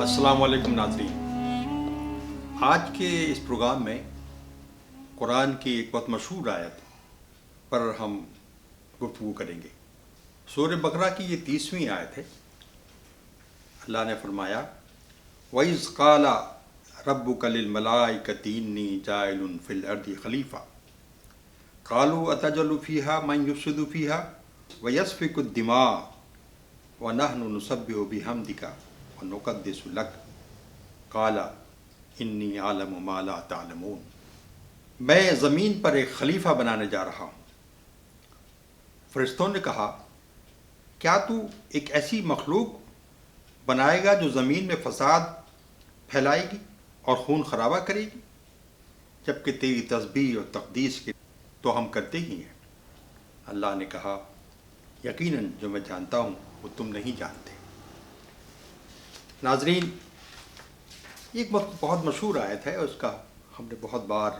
السلام علیکم ناظرین، آج کے اس پروگرام میں قرآن کی ایک بہت مشہور آیت پر ہم گفتگو کریں گے۔ سورہ بقرہ کی یہ 30ویں آیت ہے۔ اللہ نے فرمایا وَإِذْ قَالَ رَبُّكَ لِلْمَلَائِكَةِ إِنِّي جَاعِلٌ فِي الْأَرْضِ خَلِيفَةً قَالُوا أَتَجْعَلُ فِيهَا مَن يُفْسِدُ فِيهَا وَيَسْفِكُ الدِّمَاءَ وَنَحْنُ نُسَبِّحُ بِحَمْدِكَ وَنُقَدِّسُ لَكَ قَالَ إِنِّي أَعْلَمُ مَا لَا تَعْلَمُونَ۔ میں زمین پر ایک خلیفہ بنانے جا رہا ہوں۔ فرشتوں نے کہا کیا تو ایک ایسی مخلوق بنائے گا جو زمین میں فساد پھیلائے گی اور خون خرابہ کرے گی، جبکہ تیری تسبیح اور تقدیس کے تو ہم کرتے ہی ہیں۔ اللہ نے کہا یقیناً جو میں جانتا ہوں وہ تم نہیں جانتے۔ ناظرین، یہ ایک بہت مشہور آیت ہے، اس کا ہم نے بہت بار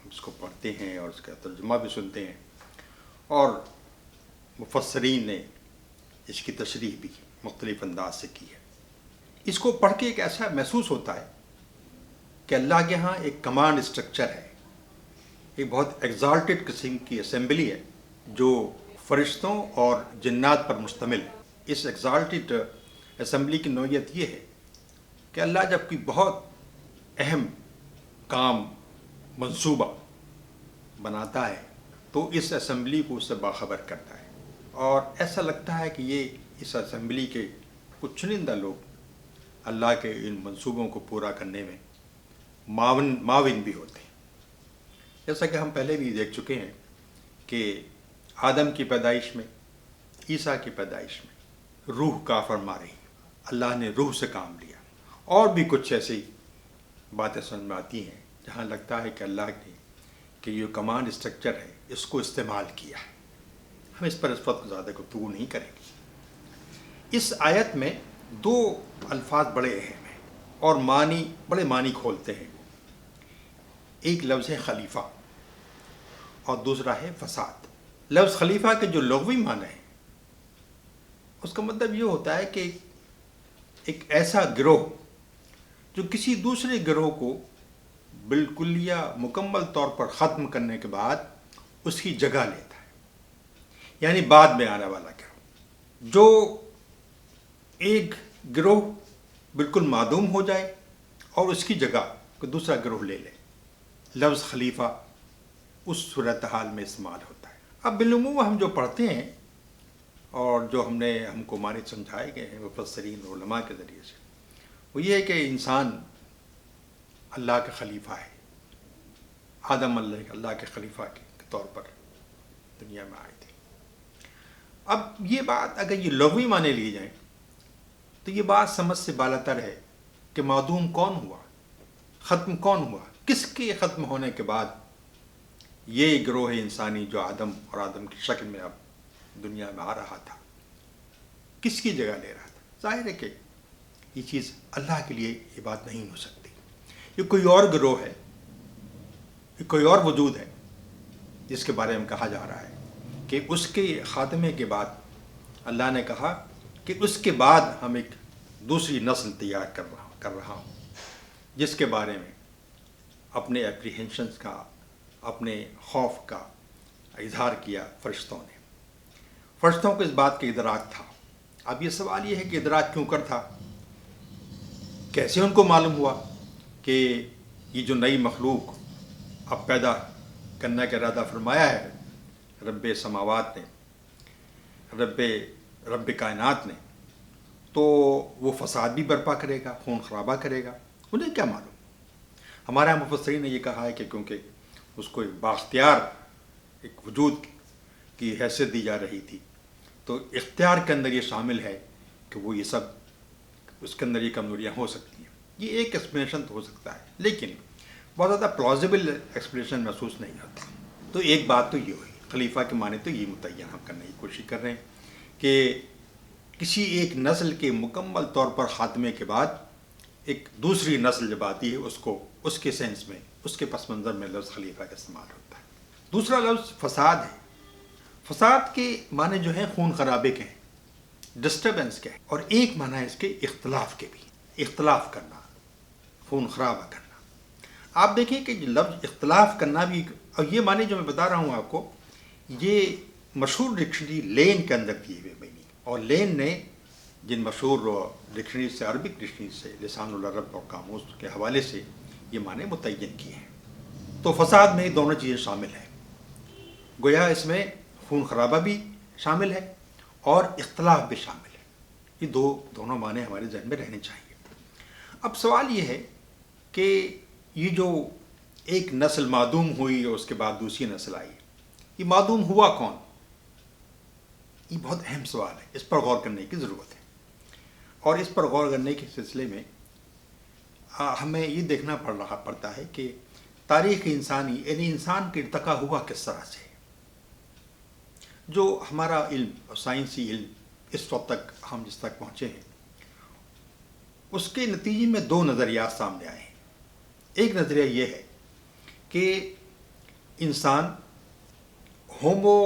اس کو پڑھتے ہیں اور اس کا ترجمہ بھی سنتے ہیں، اور مفسرین نے اس کی تشریح بھی مختلف انداز سے کی ہے۔ اس کو پڑھ کے ایک ایسا محسوس ہوتا ہے کہ اللہ کے ہاں ایک کمانڈ اسٹرکچر ہے، ایک بہت ایگزالٹڈ قسم کی اسمبلی ہے جو فرشتوں اور جنات پر مشتمل ہے۔ اس ایگزالٹڈ اسمبلی کی نوعیت یہ ہے کہ اللہ جب کوئی بہت اہم کام منصوبہ بناتا ہے تو اس اسمبلی کو اس سے باخبر کرتا ہے، اور ایسا لگتا ہے کہ یہ اس اسمبلی کے کچھ چنندہ لوگ اللہ کے ان منصوبوں کو پورا کرنے میں معاون بھی ہوتے ہیں۔ جیسا کہ ہم پہلے بھی دیکھ چکے ہیں کہ آدم کی پیدائش میں، عیسیٰ کی پیدائش میں روح کا فرما رہی، اللہ نے روح سے کام لیا، اور بھی کچھ ایسی باتیں سمجھ میں آتی ہیں جہاں لگتا ہے کہ اللہ نے کہ یہ کمانڈ اسٹرکچر ہے اس کو استعمال کیا ہے۔ ہم اس پر اس وقت زیادہ گفتگو نہیں کریں گے۔ اس آیت میں دو الفاظ بڑے اہم ہیں اور بڑے معنی کھولتے ہیں۔ ایک لفظ ہے خلیفہ اور دوسرا ہے فساد۔ لفظ خلیفہ کے جو لغوی معنی ہے اس کا مطلب یہ ہوتا ہے کہ ایک ایسا گروہ جو کسی دوسرے گروہ کو بالکلیہ مکمل طور پر ختم کرنے کے بعد اس کی جگہ لیتا ہے، یعنی بعد میں آنے والا گروہ۔ جو ایک گروہ بالکل معدوم ہو جائے اور اس کی جگہ کوئی دوسرا گروہ لے لے، لفظ خلیفہ اس صورتحال میں استعمال ہوتا ہے۔ اب بالعموم ہم جو پڑھتے ہیں اور جو ہم کو معنی سمجھائے گئے ہیں مفسرین اور علماء کے ذریعے سے، وہ یہ ہے کہ انسان اللہ کا خلیفہ ہے۔ آدم اللہ کے خلیفہ کے طور پر دنیا میں آئے تھے۔ اب یہ بات اگر یہ لغوی معنی لی جائیں تو یہ بات سمجھ سے بالاتر ہے کہ معدوم کون ہوا، ختم کون ہوا، کس کے ختم ہونے کے بعد یہ گروہ انسانی جو آدم اور آدم کی شکل میں اب دنیا میں آ رہا تھا، کس کی جگہ لے رہا تھا۔ ظاہر ہے کہ یہ چیز اللہ کے لیے یہ بات نہیں ہو سکتی۔ یہ کوئی اور گروہ ہے، یہ کوئی اور وجود ہے جس کے بارے میں کہا جا رہا ہے کہ اس کے خاتمے کے بعد اللہ نے کہا کہ اس کے بعد ہم ایک دوسری نسل تیار کر رہا ہوں، جس کے بارے میں اپنے اپریہنشنز کا، اپنے خوف کا اظہار کیا فرشتوں نے۔ فرشتوں کو اس بات کا ادراک تھا۔ اب یہ سوال یہ ہے کہ ادراک کیوں کر تھا، کیسے ان کو معلوم ہوا کہ یہ جو نئی مخلوق اب پیدا کرنے کا ارادہ فرمایا ہے رب سماوات نے، رب کائنات نے، تو وہ فساد بھی برپا کرے گا، خون خرابہ کرے گا؟ انہیں کیا معلوم؟ ہمارے مفسرین نے یہ کہا ہے کہ کیونکہ اس کو ایک بااختیار ایک وجود کی حیثیت دی جا رہی تھی، تو اختیار کے اندر یہ شامل ہے کہ وہ یہ سب اس کے اندر یہ کمزوریاں ہو سکتی ہیں۔ یہ ایک ایکسپلینیشن تو ہو سکتا ہے، لیکن بہت زیادہ پلازیبل ایکسپلینیشن محسوس نہیں ہوتا۔ تو ایک بات تو یہ ہوئی، خلیفہ کے معنی تو یہ متعین ہم کرنے کی کوشش کر رہے ہیں کہ کسی ایک نسل کے مکمل طور پر خاتمے کے بعد ایک دوسری نسل جب آتی ہے اس کو اس کے سینس میں، اس کے پس منظر میں لفظ خلیفہ کا استعمال ہوتا ہے۔ دوسرا لفظ فساد ہے۔ فساد کے معنی جو ہیں خون خرابے کے ہیں، ڈسٹربنس کے ہیں، اور ایک معنی ہے اس کے اختلاف کے بھی۔ اختلاف کرنا، خون خرابہ کرنا. آپ دیکھیں کہ لفظ اختلاف کرنا بھی، اور یہ معنی جو میں بتا رہا ہوں آپ کو، یہ مشہور ڈکشنری لین کے اندر دیے ہوئے معنی، اور لین نے جن مشہور ڈکشنری سے، عربک ڈکشنری سے، لسان العرب اور قاموس کے حوالے سے یہ معنی متعین کیے ہیں. تو فساد میں دونوں چیزیں شامل ہیں، گویا اس میں خون خرابہ بھی شامل ہے اور اختلاف بھی شامل ہے. یہ دونوں معنی ہمارے ذہن میں رہنے چاہیے. اب سوال یہ ہے کہ یہ جو ایک نسل معدوم ہوئی اور اس کے بعد دوسری نسل آئی، یہ معدوم ہوا کون؟ یہ بہت اہم سوال ہے، اس پر غور کرنے کی ضرورت ہے. اور اس پر غور کرنے کے سلسلے میں ہمیں یہ دیکھنا پڑتا ہے کہ تاریخ انسانی، یعنی انسان کا ارتقا ہوا کس طرح سے. جو ہمارا علم اور سائنسی علم اس وقت تک ہم جس تک پہنچے ہیں، اس کے نتیجے میں دو نظریات سامنے آئے ہیں. ایک نظریہ یہ ہے کہ انسان ہومو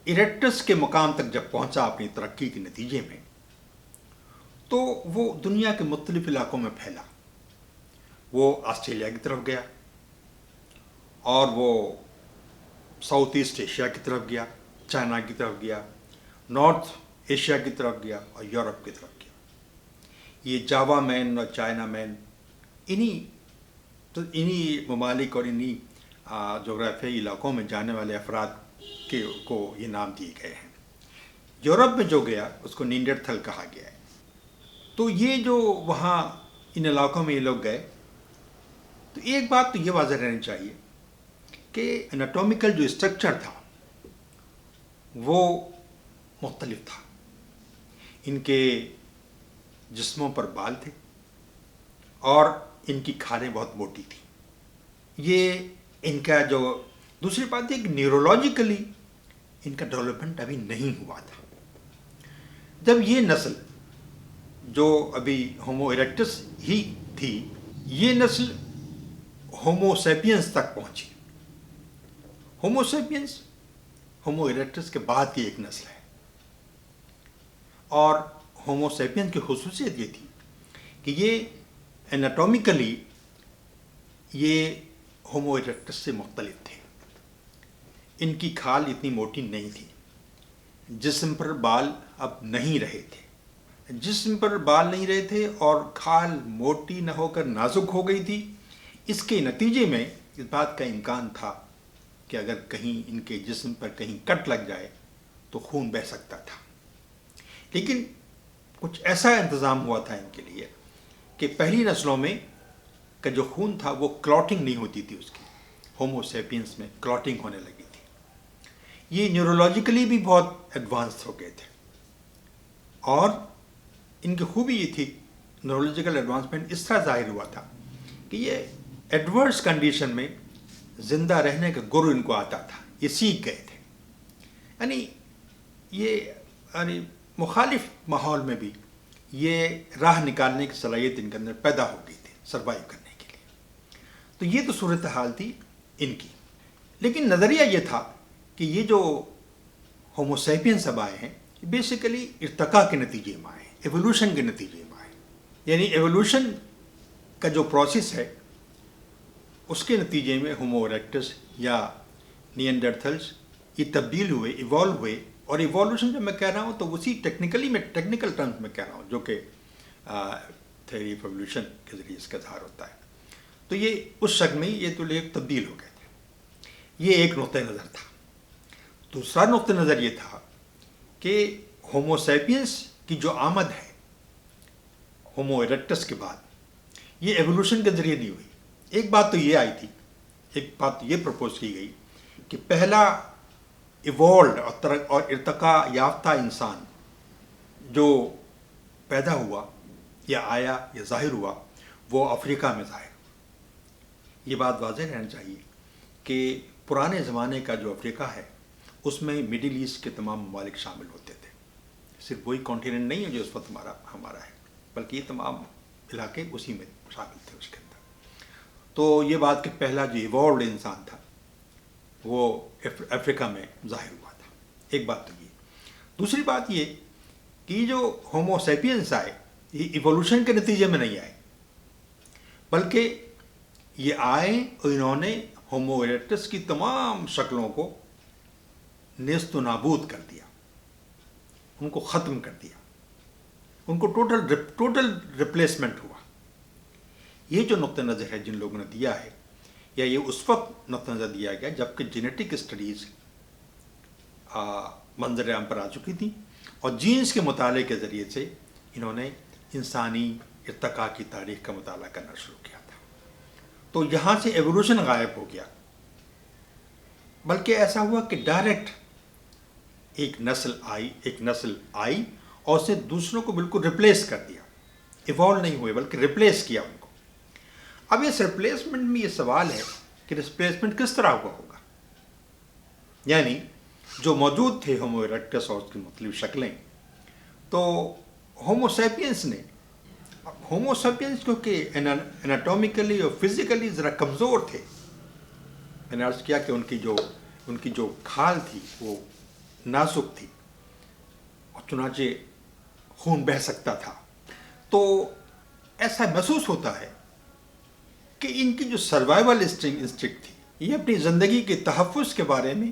ایریکٹس کے مقام تک جب پہنچا اپنی ترقی کے نتیجے میں، تو وہ دنیا کے مختلف علاقوں میں پھیلا. وہ آسٹریلیا کی طرف گیا، اور وہ ساؤتھ ایسٹ ایشیا کی طرف گیا، چائنا کی طرف گیا، نارتھ ایشیا کی طرف گیا، اور یورپ کی طرف گیا. یہ جاوا مین اور چائنا مین انہی ممالک اور انہی جغرافیائی علاقوں میں جانے والے افراد کو یہ نام دیے گئے ہیں. یورپ میں جو گیا اس کو نینڈرتھل کہا گیا ہے. تو یہ جو وہاں ان علاقوں میں یہ لوگ گئے، تو ایک بات تو یہ واضح رہنی چاہیے کہ اناٹومیکل جو اسٹرکچر تھا وہ مختلف تھا. ان کے جسموں پر بال تھے اور ان کی کھالیں بہت موٹی تھیں. یہ ان کا جو دوسری بات ہے کہ نیورولوجیکلی ان کا ڈیولپمنٹ ابھی نہیں ہوا تھا. جب یہ نسل جو ابھی ہومو ایریکٹس ہی تھی، یہ نسل ہومو سیپینس تک پہنچی. ہومو سیپینس ہومو ایریکٹس کے بعد کی ایک نسل ہے، اور ہومو سیپینس کی خصوصیت یہ تھی کہ یہ اناٹومیکلی یہ ہومو ایریکٹس سے مختلف تھے. ان کی کھال اتنی موٹی نہیں تھی، جسم پر بال اب نہیں رہے تھے. جسم پر بال نہیں رہے تھے اور کھال موٹی نہ ہو کر نازک ہو گئی تھی. اس کے نتیجے میں اس بات کا امکان تھا کہ اگر کہیں ان کے جسم پر کہیں کٹ لگ جائے تو خون بہہ سکتا تھا. لیکن کچھ ایسا انتظام ہوا تھا ان کے لیے کہ پہلی نسلوں میں کا جو خون تھا وہ کلاٹنگ نہیں ہوتی تھی. اس کی ہومو سیپینس میں کلاٹنگ ہونے لگی تھی. یہ نیورولوجیکلی بھی بہت ایڈوانس ہو گئے تھے، اور ان کی خوبی یہ تھی، نیورولوجیکل ایڈوانسمنٹ اس طرح ظاہر ہوا تھا کہ یہ ایڈورس کنڈیشن میں زندہ رہنے کا گر ان کو آتا تھا. یہ سیکھ گئے تھے. یعنی مخالف ماحول میں بھی یہ راہ نکالنے کی صلاحیت ان کے اندر پیدا ہو گئی تھی سروائیو کرنے کے لیے. تو یہ تو صورتحال تھی ان کی. لیکن نظریہ یہ تھا کہ یہ جو ہومو سیپینس اب آئے ہیں، یہ بیسیکلی ارتقاء کے نتیجے میں آئے ہیں، ایوولوشن کے نتیجے میں آئے ہیں. یعنی ایوولوشن کا جو پروسیس ہے اس کے نتیجے میں ہومو ایریکٹس یا نینڈرتھلز یہ تبدیل ہوئے، ایوالو ہوئے. اور ایوالوشن جب میں کہہ رہا ہوں تو اسی ٹیکنیکل ٹرمز میں کہہ رہا ہوں، جو کہ تھیوری آف ایوولوشن کے ذریعے اس کا اظہار ہوتا ہے. تو یہ اس شکل میں یہ تو لوگ تبدیل ہو گئے تھے. یہ ایک نقطۂ نظر تھا. دوسرا نقطۂ نظر یہ تھا کہ ہومو سیپینس کی جو آمد ہے ہومو ایریکٹس کے بعد، یہ ایوولوشن کے ذریعے نہیں ہوئی. ایک بات تو یہ آئی تھی، ایک بات یہ پرپوز کی گئی کہ پہلا ایوالوڈ اور ارتقاء یافتہ انسان جو پیدا ہوا یا آیا یا ظاہر ہوا وہ افریقہ میں ظاہر ہوا. یہ بات واضح رہنا چاہیے کہ پرانے زمانے کا جو افریقہ ہے اس میں مڈل ایسٹ کے تمام ممالک شامل ہوتے تھے. صرف وہی کانٹیننٹ نہیں ہے جو اس وقت ہمارا ہے، بلکہ یہ تمام علاقے اسی میں شامل تھے اس کے اندر. تو یہ بات کہ پہلا جو ایوالوڈ انسان تھا وہ افریقہ میں ظاہر ہوا تھا. ایک بات تو یہ. دوسری بات یہ کہ جو ہومو سیپینس آئے یہ ایوولوشن کے نتیجے میں نہیں آئے، بلکہ یہ آئے اور انہوں نے ہومو ایریکٹس کی تمام شکلوں کو نیست و نابود کر دیا، ان کو ختم کر دیا، ان کو ٹوٹل ریپلیسمنٹ ہوا۔ یہ جو نقطہ نظر ہے جن لوگوں نے دیا ہے، یا یہ اس وقت نقطہ نظر دیا گیا جبکہ جینیٹک اسٹڈیز منظر عام پر آ چکی تھیں، اور جینز کے مطالعے کے ذریعے سے انہوں نے انسانی ارتقاء کی تاریخ کا مطالعہ کرنا شروع کیا تھا۔ تو یہاں سے ایوولوشن غائب ہو گیا، بلکہ ایسا ہوا کہ ڈائریکٹ ایک نسل آئی اور اسے دوسروں کو بالکل ریپلیس کر دیا۔ ایوالو نہیں ہوئے بلکہ ریپلیس کیا ان کو۔ اب اس ریپلیسمنٹ میں یہ سوال ہے کہ ریپلیسمنٹ کس طرح ہوا ہوگا؟ یعنی جو موجود تھے ہومو ایریکٹس اور اس کی مختلف شکلیں، تو ہومو سیپینس کیونکہ اناٹومیکلی اور فزیکلی ذرا کمزور تھے، میں نے عرض کیا کہ ان کی جو کھال تھی وہ نازک تھی اور چنانچہ خون بہہ سکتا تھا، تو ایسا محسوس ہوتا ہے کہ ان کی جو سروائیول انسٹنکٹ تھی، یہ اپنی زندگی کے تحفظ کے بارے میں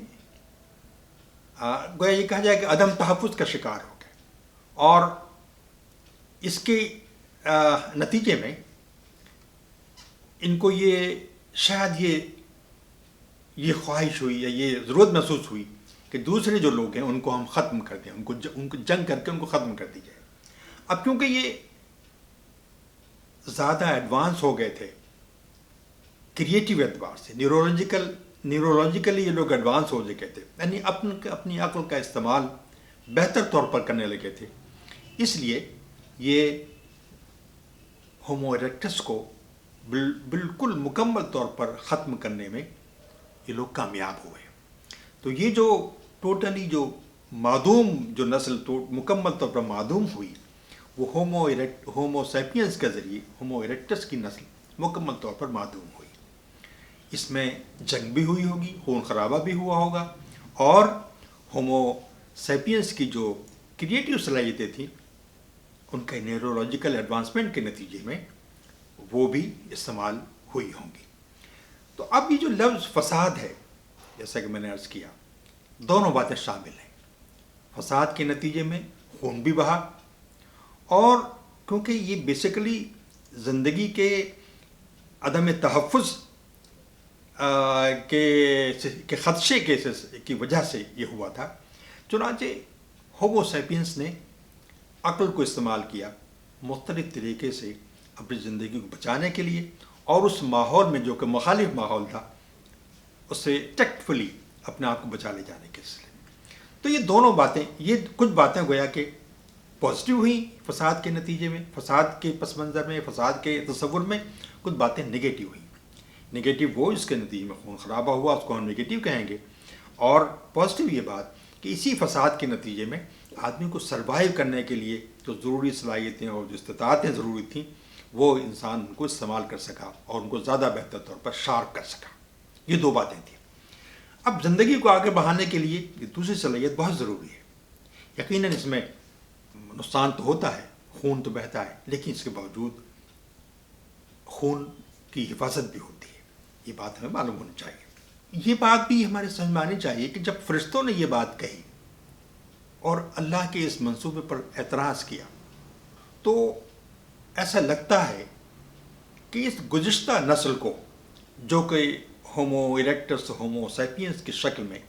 گویا یہ کہا جائے کہ عدم تحفظ کا شکار ہو گئے، اور اس کے نتیجے میں ان کو شاید یہ خواہش ہوئی یا یہ ضرورت محسوس ہوئی کہ دوسرے جو لوگ ہیں ان کو ہم ختم کر دیں، ان کو جنگ کر کے ان کو ختم کر دی جائے۔ اب کیونکہ یہ زیادہ ایڈوانس ہو گئے تھے کریٹیو اعتبار سے، نیورولوجیکلی یہ لوگ ایڈوانس ہو چکے تھے، یعنی اپنی عقل کا استعمال بہتر طور پر کرنے لگے تھے، اس لیے یہ ہومو ایریکٹس کو بالکل مکمل طور پر ختم کرنے میں یہ لوگ کامیاب ہوئے۔ تو یہ جو ٹوٹلی جو نسل مکمل طور پر معدوم ہوئی، وہ ہومو سیپینس کے ذریعے ہومو ایریکٹس کی نسل مکمل طور پر معدوم ہوئی۔ اس میں جنگ بھی ہوئی ہوگی، خون خرابہ بھی ہوا ہوگا، اور ہومو سیپینس کی جو کریٹیو صلاحیتیں تھیں ان کے نیورولوجیکل ایڈوانسمنٹ کے نتیجے میں وہ بھی استعمال ہوئی ہوں گی۔ تو اب یہ جو لفظ فساد ہے، جیسا کہ میں نے عرض کیا، دونوں باتیں شامل ہیں۔ فساد کے نتیجے میں خون بھی بہا، اور کیونکہ یہ بیسیکلی زندگی کے عدم تحفظ کے خدشے کی وجہ سے یہ ہوا تھا، چنانچہ ہومو سیپینس نے عقل کو استعمال کیا مختلف طریقے سے اپنی زندگی کو بچانے کے لیے، اور اس ماحول میں جو کہ مخالف ماحول تھا اس سے ٹیکٹفلی اپنے آپ کو بچا لے جانے کے سلسلے میں۔ تو یہ دونوں باتیں، یہ کچھ باتیں گویا کہ پازیٹیو ہوئیں فساد کے نتیجے میں، فساد کے پس منظر میں، فساد کے تصور میں، کچھ باتیں نگیٹو ہوئیں۔ نگیٹو وہ اس کے نتیجے میں خون خرابہ ہوا، اس کو ہم نگیٹو کہیں گے، اور پازیٹیو یہ بات کہ اسی فساد کے نتیجے میں آدمی کو سروائیو کرنے کے لیے جو ضروری صلاحیتیں اور جو استطاعتیں ضروری تھیں وہ انسان ان کو استعمال کر سکا اور ان کو زیادہ بہتر طور پر شارپ کر سکا۔ یہ دو باتیں تھیں۔ اب زندگی کو آگے بڑھانے کے لیے یہ دوسری صلاحیت بہت ضروری ہے۔ یقیناً اس میں نقصان تو ہوتا ہے، خون تو بہتا ہے، لیکن اس کے باوجود خون کی حفاظت بھی ہوتی ہے، یہ بات ہمیں معلوم ہونی چاہیے۔ یہ بات بھی ہمارے سمجھ میں آنی چاہیے کہ جب فرشتوں نے یہ بات کہی اور اللہ کے اس منصوبے پر اعتراض کیا، تو ایسا لگتا ہے کہ اس گزشتہ نسل کو جو کہ ہومو ایریکٹس ہومو سیپینس کی شکل میں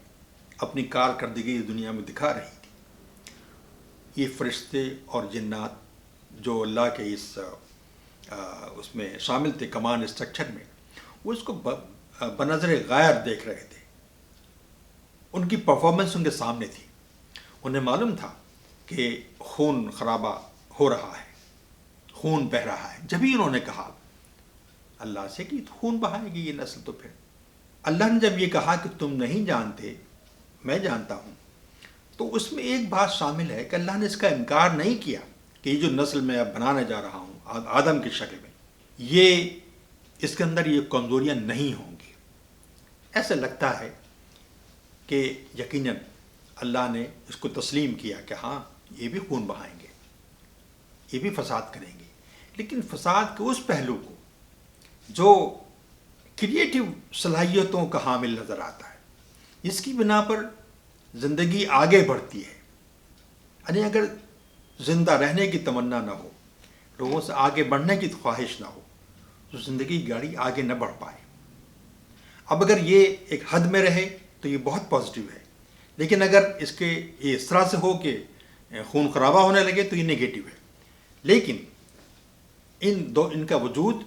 اپنی کارکردگی دنیا میں دکھا رہی تھی، یہ فرشتے اور جنات جو اللہ کے اس میں شامل تھے کمانڈ اسٹرکچر میں، وہ اس کو بنظر غیر دیکھ رہے تھے۔ ان کی پرفارمنس ان کے سامنے تھی، انہیں معلوم تھا کہ خون خرابہ ہو رہا ہے، خون بہہ رہا ہے۔ جبھی انہوں نے کہا اللہ سے کہ خون بہائے گی یہ نسل، تو پھر اللہ نے جب یہ کہا کہ تم نہیں جانتے میں جانتا ہوں، تو اس میں ایک بات شامل ہے کہ اللہ نے اس کا انکار نہیں کیا کہ یہ جو نسل میں اب بنانے جا رہا ہوں آدم کی شکل میں، یہ اس کے اندر یہ کمزوریاں نہیں ہوں گی۔ ایسا لگتا ہے کہ یقیناً اللہ نے اس کو تسلیم کیا کہ ہاں یہ بھی خون بہائیں گے، یہ بھی فساد کریں گے، لیکن فساد کے اس پہلو کو جو کریٹیو صلاحیتوں کا حامل نظر آتا ہے، اس کی بنا پر زندگی آگے بڑھتی ہے. یعنی اگر زندہ رہنے کی تمنا نہ ہو، لوگوں سے آگے بڑھنے کی خواہش نہ ہو، تو زندگی کی گاڑی آگے نہ بڑھ پائے. اب اگر یہ ایک حد میں رہے تو یہ بہت پازیٹیو ہے، لیکن اگر یہ اس طرح سے ہو کہ خون خرابہ ہونے لگے تو یہ نگیٹو ہے. لیکن ان کا وجود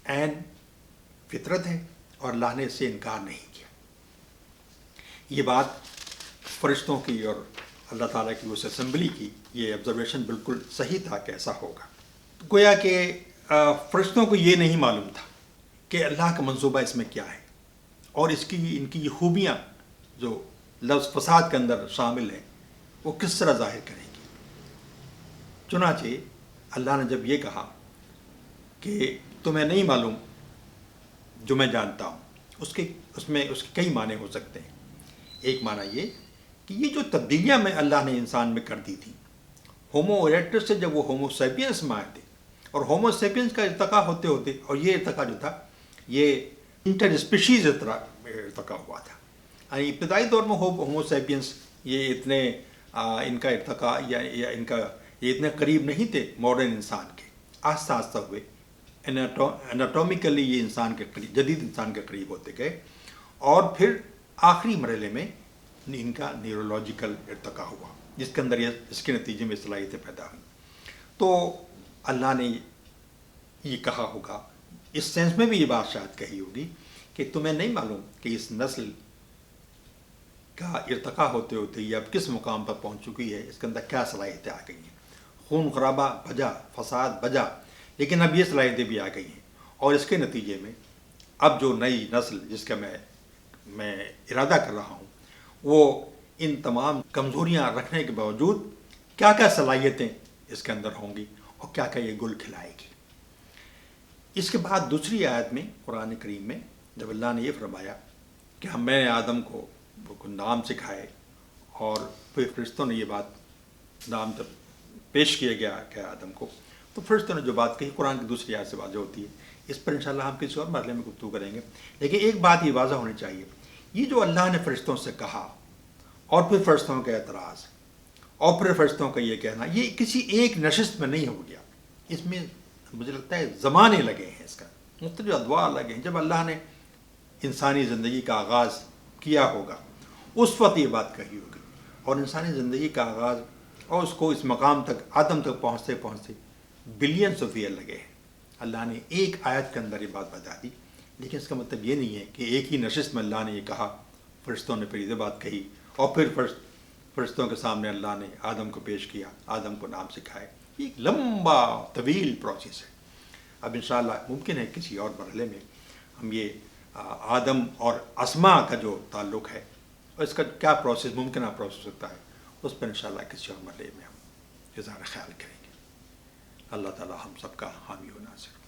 عین فطرت ہے اور اللہ نے اس سے انکار نہیں کیا. یہ بات فرشتوں کی اور اللہ تعالیٰ کی اس اسمبلی کی یہ آبزرویشن بالکل صحیح تھا کہ ایسا ہوگا. گویا کہ فرشتوں کو یہ نہیں معلوم تھا کہ اللہ کا منصوبہ اس میں کیا ہے اور ان کی یہ خوبیاں جو لفظ فساد کے اندر شامل ہیں وہ کس طرح ظاہر کریں گی. چنانچہ اللہ نے جب یہ کہا کہ تمہیں نہیں معلوم جو میں جانتا ہوں، اس کے کئی معنی ہو سکتے ہیں. ایک معنی یہ کہ یہ جو تبدیلیاں اللہ نے انسان میں کر دی تھیں، ہومو ایریکٹس سے جب وہ ہومو سیپینس میں آئے تھے، اور ہومو سیپینس کا ارتقا ہوتے اور یہ ارتقا جو تھا یہ انٹر اسپیشیز ارتقا ہوا تھا. یعنی ابتدائی دور میں ہومو سیپینس یہ اتنے ان کا ارتقا یا یہ اتنے قریب نہیں تھے ماڈرن انسان کے. آہستہ آہستہ ہوئے اناٹومیکلی یہ انسان کے قریب، جدید انسان کے قریب ہوتے گئے، اور پھر آخری مرحلے میں ان کا نیورولوجیکل ارتقا ہوا، جس کے اندر اس کے نتیجے میں صلاحیتیں پیدا ہوئیں. تو اللہ نے یہ کہا ہوگا، اس سینس میں بھی یہ بات شاید کہی ہوگی کہ تمہیں نہیں معلوم کہ اس نسل کا ارتقا ہوتے ہوتے یہ اب کس مقام پر پہنچ چکی ہے، اس کے اندر کیا صلاحیتیں آ گئی ہیں. خون خرابہ بجا، فساد بجا، لیکن اب یہ صلاحیتیں بھی آ گئی ہیں، اور اس کے نتیجے میں اب جو نئی نسل جس کا میں ارادہ کر رہا ہوں، وہ ان تمام کمزوریاں رکھنے کے باوجود کیا کیا صلاحیتیں اس کے اندر ہوں گی اور کیا کیا یہ گل کھلائے گی. اس کے بعد دوسری آیت میں قرآن کریم میں جب اللہ نے یہ فرمایا کہ میں نے آدم کو نام سکھائے، اور پھر فرشتوں نے یہ بات نام جب پیش کیا گیا کہ آدم کو، تو فرشتوں نے جو بات کہی قرآن کی دوسری آیت سے واضح ہوتی ہے. اس پر انشاءاللہ ہم کسی اور مرحلے میں گفتگو کریں گے. لیکن ایک بات یہ واضح ہونی چاہیے، یہ جو اللہ نے فرشتوں سے کہا اور پھر فرشتوں کا اعتراض اور پھر فرشتوں کا یہ کہنا، یہ کسی ایک نشست میں نہیں ہو گیا. اس میں مجھے لگتا ہے زمانے لگے ہیں، اس کا مختلف ادوار لگے ہیں. جب اللہ نے انسانی زندگی کا آغاز کیا ہوگا اس وقت یہ بات کہی ہوگی، اور انسانی زندگی کا آغاز اور اس کو اس مقام تک آدم تک پہنچتے پہنچتے بلینس آف ایئر لگے ہیں. اللہ نے ایک آیت کے اندر یہ بات بتا دی، لیکن اس کا مطلب یہ نہیں ہے کہ ایک ہی نشست میں اللہ نے یہ کہا، فرشتوں نے پھر یہ بات کہی، اور پھر فرشتوں کے سامنے اللہ نے آدم کو پیش کیا، آدم کو نام سکھائے. یہ ایک لمبا طویل پروسیس ہے. اب انشاءاللہ ممکن ہے کسی اور مرحلے میں ہم یہ آدم اور اسماء کا جو تعلق ہے اور اس کا کیا پروسیس ممکنہ پروسیس ہوتا ہے، اس پر انشاءاللہ کسی اور مرحلے میں ہم اظہار خیال کریں گے. اللہ تعالی ہم سب کا حامی و ناصر.